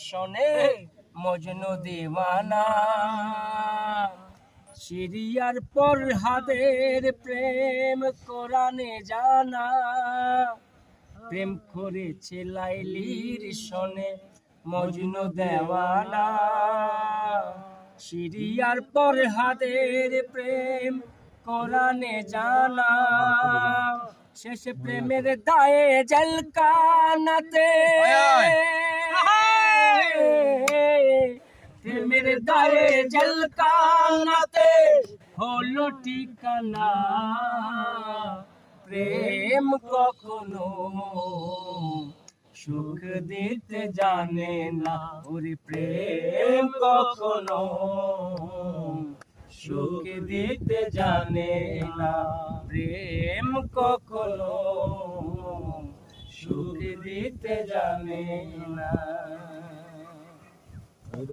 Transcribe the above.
শোনে মজনু দিওয়ানা। সিরিয়ার পর হাদের প্রেম কোরআনে জানা, প্রেম করেছে লাইলির শোনে মজনু দেওয়ানা। সিরিয়ার পর হাদের প্রেম কোরআনে জানা, শেষ প্রেমের দায়ে জেলখানাতে, প্রেমের দায়ে জেলখানাতে হলো ঠিকানা। প্রেম কখনো সুখ দিতে জানে না, ওরে প্রেম কখনো সুখ দিতে জানে না, প্রেম কখনো সুখ দিতে জানে না।